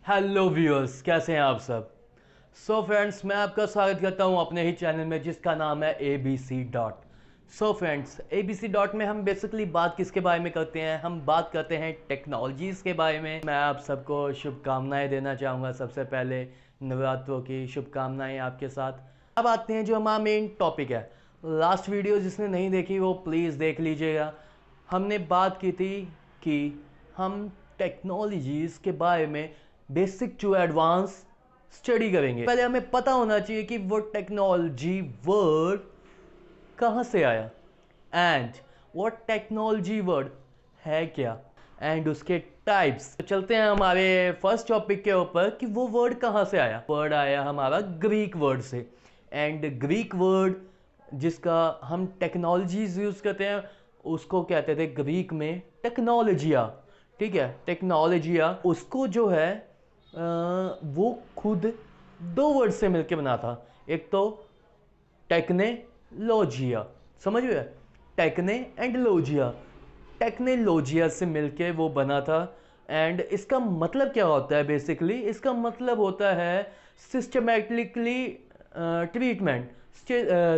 Hello viewers, कैसे हैं आप सब। फ्रेंड्स, मैं आपका स्वागत करता हूं अपने ही चैनल में जिसका नाम है ABC dot. Friends, ABC dot में हम बेसिकली बात किसके बारे में करते हैं, हम बात करते हैं टेक्नोलॉजीज़ के बारे में। मैं आप सबको शुभकामनाएं देना चाहूँगा। सबसे पहले नवरात्रों की शुभकामनाएं आपके साथ। अब आते हैं जो हमारा मेन टॉपिक है। लास्ट वीडियो जिसने नहीं देखी वो प्लीज़ देख लीजिएगा। हमने बात की थी कि हम टेक्नोलॉजीज़ के बारे में बेसिक टू एडवांस स्टडी करेंगे। पहले हमें पता होना चाहिए कि वो टेक्नोलॉजी वर्ड कहाँ से आया एंड वो टेक्नोलॉजी वर्ड है क्या एंड उसके टाइप्स। तो चलते हैं हमारे फर्स्ट टॉपिक के ऊपर कि वो वर्ड कहाँ से आया। वर्ड आया हमारा ग्रीक वर्ड से एंड ग्रीक वर्ड जिसका हम टेक्नोलॉजीज यूज़ करते हैं उसको कहते थे ग्रीक में टेक्नोलॉजिया। ठीक है, टेक्नोलॉजिया उसको जो है वो खुद दो वर्ड से मिलकर बना था। एक तो टेक्नोलॉजिया, समझ गए, टेक्ने एंड लॉजिया, टेक्नोलॉजिया से मिलके वो बना था। एंड इसका मतलब क्या होता है बेसिकली, इसका मतलब होता है सिस्टमेटिकली ट्रीटमेंट।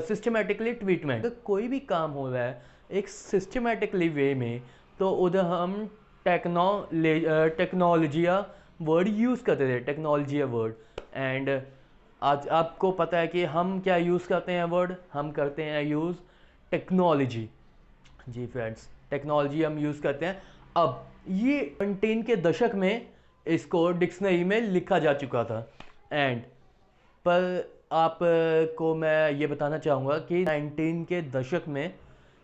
सिस्टमेटिकली ट्रीटमेंट, अगर कोई भी काम हो रहा है एक सिस्टमेटिकली वे में तो उधर हम टेक्नोलॉजिया वर्ड यूज़ करते थे, टेक्नोलॉजिया वर्ड। एंड आज आपको पता है कि हम क्या यूज़ करते हैं वर्ड, हम करते हैं यूज़ टेक्नोलॉजी। जी फ्रेंड्स, टेक्नोलॉजी हम यूज़ करते हैं। अब ये 19 के दशक में इसको डिक्शनरी में लिखा जा चुका था। एंड पर आपको मैं ये बताना चाहूँगा कि 19 के दशक में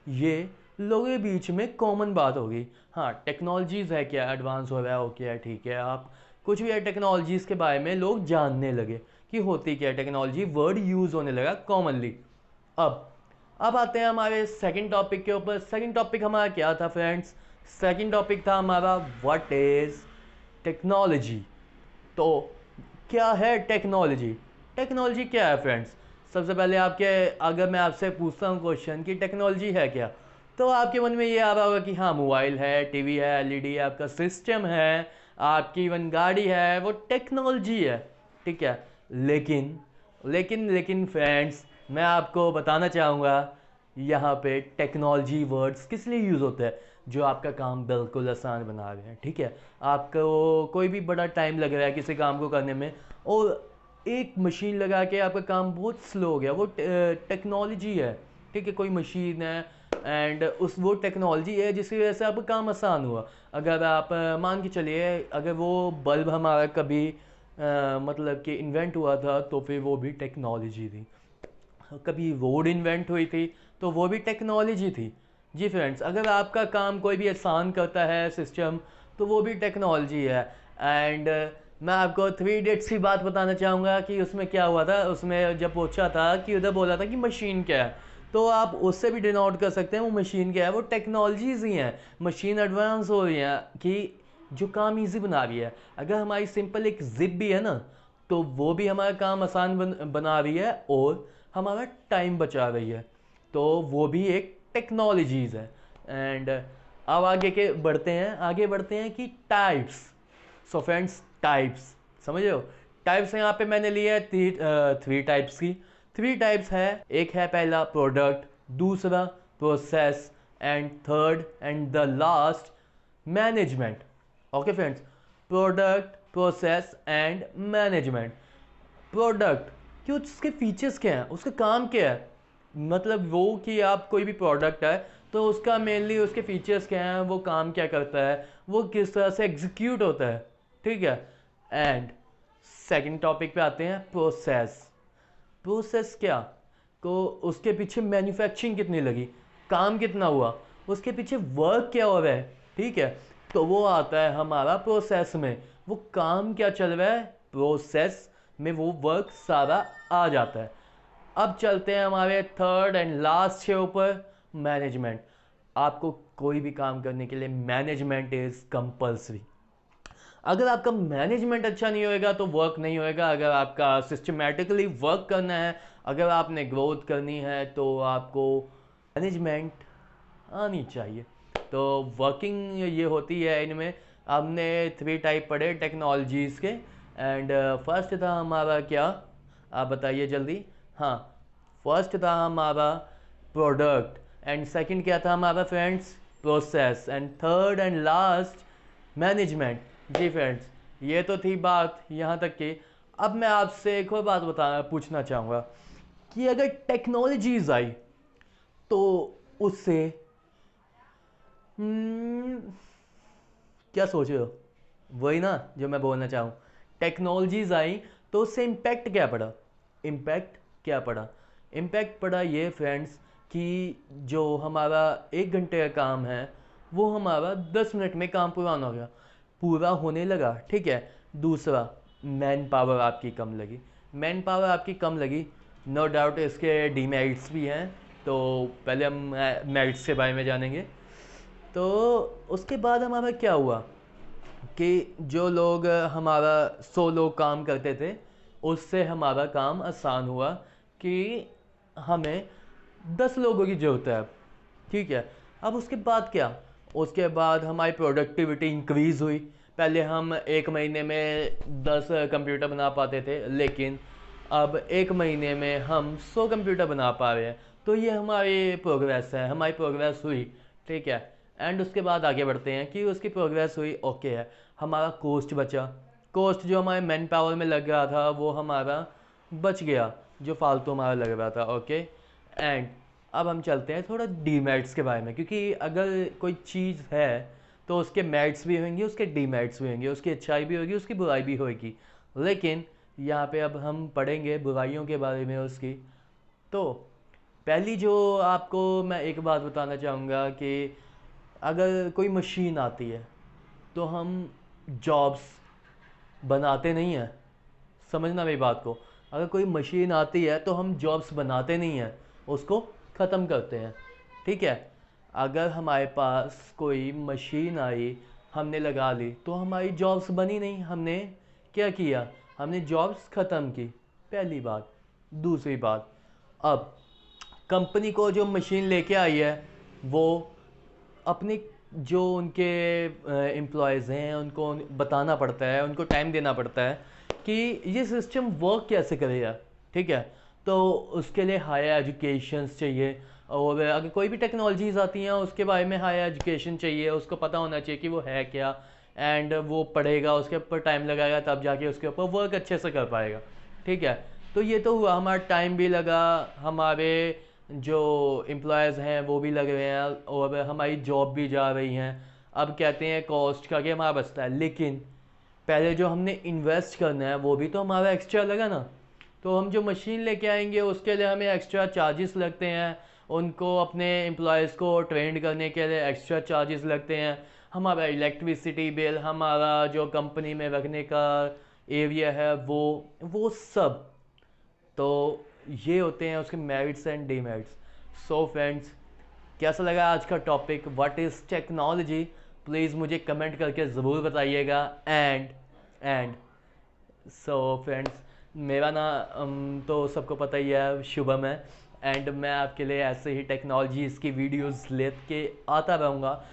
ये लोगों के बीच में कॉमन बात होगी। हाँ, टेक्नोलॉजीज़ है क्या, एडवांस हो रहा है, ओके है, ठीक है, आप कुछ भी है टेक्नोलॉजीज़ के बारे में लोग जानने लगे कि होती क्या है टेक्नोलॉजी, वर्ड यूज़ होने लगा कॉमनली। अब आते हैं हमारे सेकंड टॉपिक के ऊपर। सेकंड टॉपिक हमारा क्या था फ्रेंड्स, सेकंड टॉपिक था हमारा व्हाट इज़ टेक्नोलॉजी। तो क्या है टेक्नोलॉजी, टेक्नोलॉजी क्या है फ्रेंड्स। सबसे पहले आपके अगर मैं आपसे पूछता हूँ क्वेश्चन कि टेक्नोलॉजी है क्या, तो आपके मन में ये आ रहा होगा कि हाँ, मोबाइल है, टीवी है, एलईडी है, आपका सिस्टम है, आपकी इवन गाड़ी है, वो टेक्नोलॉजी है। ठीक है, लेकिन लेकिन लेकिन फ्रेंड्स, मैं आपको बताना चाहूँगा यहाँ पे टेक्नोलॉजी वर्ड्स किस लिए यूज़ होते हैं, जो आपका काम बिल्कुल आसान बना रहे हैं। ठीक है, आपको कोई भी बड़ा टाइम लग रहा है किसी काम को करने में और एक मशीन लगा के आपका काम बहुत स्लो हो गया, वो टेक्नोलॉजी है। ठीक है, कोई मशीन है एंड वो टेक्नोलॉजी है जिसकी वजह से आपका काम आसान हुआ। अगर आप मान के चलिए अगर वो बल्ब हमारा कभी मतलब कि इन्वेंट हुआ था तो फिर वो भी टेक्नोलॉजी थी। कभी रोड इन्वेंट हुई थी तो वो भी टेक्नोलॉजी थी। जी फ्रेंड्स, अगर आपका काम कोई भी आसान करता है सिस्टम तो वो भी टेक्नोलॉजी है। एंड मैं आपको 3 इडियट्स की बात बताना चाहूँगा कि उसमें क्या हुआ था। उसमें जब पूछा था कि उधर बोला था कि मशीन क्या है, तो आप उससे भी डिनोट कर सकते हैं वो मशीन क्या है, वो टेक्नोलॉजीज़ ही हैं। मशीन एडवांस हो रही हैं कि जो काम इजी बना रही है। अगर हमारी सिंपल एक जिप भी है ना तो वो भी हमारा काम आसान बना रही है और हमारा टाइम बचा रही है, तो वो भी एक टेक्नोलॉजीज़ है। एंड अब आगे के बढ़ते हैं कि टाइप्स। सो फ्रेंड्स, टाइप्स समझ रहे हो, टाइप्स यहाँ पे मैंने लिए हैं 3 टाइप्स की। 3 टाइप्स है, एक है पहला प्रोडक्ट, दूसरा process and third and the last management. Okay friends, product, process and management. Product क्यों, उसके फीचर्स क्या हैं, उसका काम क्या है, मतलब वो कि आप कोई भी प्रोडक्ट है तो उसका मेनली उसके फीचर्स क्या हैं, वो काम क्या करता है, वो किस तरह से एग्जीक्यूट होता है। ठीक है, एंड सेकंड टॉपिक पे आते हैं प्रोसेस। प्रोसेस क्या, तो उसके पीछे मैन्युफैक्चरिंग कितनी लगी, काम कितना हुआ, उसके पीछे वर्क क्या हो रहा है। ठीक है, तो वो आता है हमारा प्रोसेस में, वो काम क्या चल रहा है प्रोसेस में, वो वर्क सारा आ जाता है। अब चलते हैं हमारे थर्ड एंड लास्ट के ऊपर, मैनेजमेंट। आपको कोई भी काम करने के लिए मैनेजमेंट इज़ कंपल्सरी। अगर आपका मैनेजमेंट अच्छा नहीं होएगा तो वर्क नहीं होएगा। अगर आपका सिस्टमेटिकली वर्क करना है, अगर आपने ग्रोथ करनी है तो आपको मैनेजमेंट आनी चाहिए। तो वर्किंग ये होती है इनमें हमने 3 टाइप पढ़े टेक्नोलॉजीज़ के। एंड फर्स्ट था हमारा क्या, आप बताइए जल्दी। हाँ, फर्स्ट था हमारा प्रोडक्ट, एंड सेकंड क्या था हमारा friends, process, and third and last management. जी फ्रेंड्स, ये तो थी बात यहाँ तक की। अब मैं आपसे एक और बात पूछना चाहूँगा कि अगर टेक्नोलॉजीज आई तो उससे हम्म, क्या सोच रहे हो, वही ना जो मैं बोलना चाहूँ। टेक्नोलॉजीज आई तो उससे इम्पैक्ट क्या पड़ा, इम्पैक्ट क्या पड़ा, इम्पैक्ट पड़ा ये फ्रेंड्स कि जो हमारा 1 घंटे का काम है वो हमारा 10 मिनट में काम पूरा हो गया, पूरा होने लगा, ठीक है। दूसरा, मैन पावर आपकी कम लगी, मैन पावर आपकी कम लगी, नो डाउट इसके डीमेरिट्स भी हैं। तो पहले हम मेरिट्स के बारे में जानेंगे। तो उसके बाद हमारा क्या हुआ कि जो लोग हमारा 100 लोग काम करते थे उससे हमारा काम आसान हुआ कि हमें 10 लोगों की ज़रूरत है अब, ठीक है। अब उसके बाद क्या, उसके बाद हमारी प्रोडक्टिविटी इंक्रीज़ हुई। पहले हम 1 महीने में 10 कंप्यूटर बना पाते थे, लेकिन अब 1 महीने में हम 100 कंप्यूटर बना पा रहे हैं। तो ये हमारी प्रोग्रेस है, हमारी प्रोग्रेस हुई, ठीक है। एंड उसके बाद आगे बढ़ते हैं कि उसकी प्रोग्रेस हुई, ओके है। हमारा कोस्ट बचा, कोस्ट जो हमारे मैन पावर में लग रहा था वो हमारा बच गया, जो फालतू हमारा लग रहा था, ओके। एंड अब हम चलते हैं थोड़ा डीमेरिट्स के बारे में, क्योंकि अगर कोई चीज़ है तो उसके मेरिट्स भी होंगे, उसके डीमेरिट्स भी होंगे, उसकी अच्छाई भी होगी, उसकी बुराई भी होगी। लेकिन यहाँ पे अब हम पढ़ेंगे बुराइयों के बारे में उसकी। तो पहली जो आपको मैं एक बात बताना चाहूँगा कि अगर कोई मशीन आती है तो हम जॉब्स बनाते नहीं हैं, समझना मेरी बात को। अगर कोई मशीन आती है तो हम जॉब्स बनाते नहीं हैं, उसको ख़त्म करते हैं, ठीक है। अगर हमारे पास कोई मशीन आई, हमने लगा ली, तो हमारी जॉब्स बनी नहीं, हमने क्या किया, हमने जॉब्स ख़त्म की, पहली बात। दूसरी बात, अब कंपनी को जो मशीन लेके आई है वो अपने जो उनके एम्प्लॉयज़ हैं उनको बताना पड़ता है, उनको टाइम देना पड़ता है कि ये सिस्टम वर्क कैसे करेगा, ठीक है। तो उसके लिए हायर एजुकेशंस चाहिए, और अगर कोई भी टेक्नोलॉजीज़ आती हैं उसके बारे में हायर एजुकेशन चाहिए, उसको पता होना चाहिए कि वो है क्या। एंड वो पढ़ेगा, उसके ऊपर टाइम लगाएगा, तब जाके उसके ऊपर वर्क अच्छे से कर पाएगा, ठीक है। तो ये तो हुआ, हमारा टाइम भी लगा, हमारे जो एम्प्लॉयज़ हैं वो भी लग रहे हैं, और हमारी जॉब भी जा रही हैं। अब कहते हैं कॉस्ट का कि हमारा बचता है, लेकिन पहले जो हमने इन्वेस्ट करना है वो भी तो हमारा एक्स्ट्रा लगा ना। तो हम जो मशीन लेके आएंगे उसके लिए हमें एक्स्ट्रा चार्जेस लगते हैं, उनको अपने एम्प्लॉयज़ को ट्रेंड करने के लिए एक्स्ट्रा चार्जेस लगते हैं, हमारा इलेक्ट्रिसिटी बिल, हमारा जो कंपनी में रखने का एरिया है वो सब। तो ये होते हैं उसके merits and demerits. So friends, कैसा लगा आज का topic, what is technology, please मुझे कमेंट करके ज़रूर बताइएगा। एंड सो फ्रेंड्स, मेरा ना तो सबको पता ही है, शुभम है। एंड मैं आपके लिए ऐसे ही टेक्नोलॉजीज़ की वीडियोस लेके आता रहूँगा।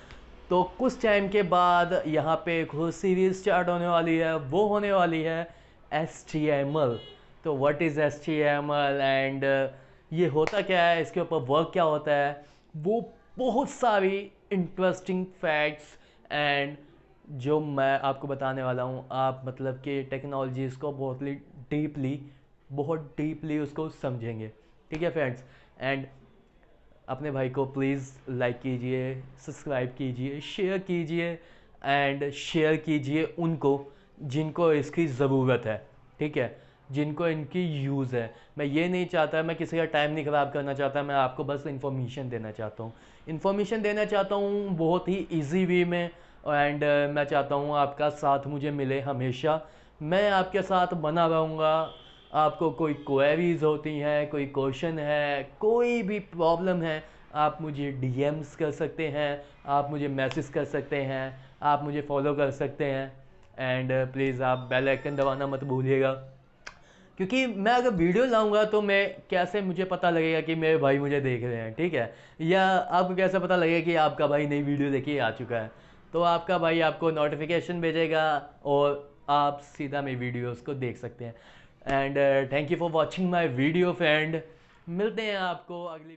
तो कुछ टाइम के बाद यहाँ पे एक और सीरीज़ स्टार्ट होने वाली है, वो होने वाली है HTML। तो व्हाट इज़ HTML एंड ये होता क्या है, इसके ऊपर वर्क क्या होता है, वो बहुत सारी इंटरेस्टिंग फैक्ट्स एंड जो मैं आपको बताने वाला हूँ, आप मतलब कि टेक्नोलॉजीज़ को बहुत डीपली उसको समझेंगे, ठीक है फ्रेंड्स। एंड अपने भाई को प्लीज़ लाइक कीजिए, सब्सक्राइब कीजिए, शेयर कीजिए, एंड शेयर कीजिए उनको जिनको इसकी ज़रूरत है, ठीक है, जिनको इनकी यूज़ है। मैं ये नहीं चाहता, मैं किसी का टाइम नहीं ख़राब करना चाहता, मैं आपको बस इन्फॉर्मेशन देना चाहता हूँ, इन्फॉर्मेशन देना चाहता हूँ बहुत ही ईजी वे में। एंड मैं चाहता हूँ आपका साथ मुझे मिले हमेशा, मैं आपके साथ बना रहूँगा। आपको कोई क्वेरीज होती हैं, कोई क्वेश्चन है, कोई भी प्रॉब्लम है, आप मुझे डीएम्स कर सकते हैं, आप मुझे मैसेज कर सकते हैं, आप मुझे फॉलो कर सकते हैं। एंड प्लीज़ आप बेल आइकन दबाना मत भूलिएगा, क्योंकि मैं अगर वीडियो लाऊंगा तो मैं कैसे मुझे पता लगेगा कि मेरे भाई मुझे देख रहे हैं, ठीक है, या आपको कैसे पता लगेगा कि आपका भाई नई वीडियो देखिए आ चुका है। तो आपका भाई आपको नोटिफिकेशन भेजेगा और आप सीधा मेरी वीडियोस को देख सकते हैं। And thank you for watching my video friend. मिलते हैं आपको अगली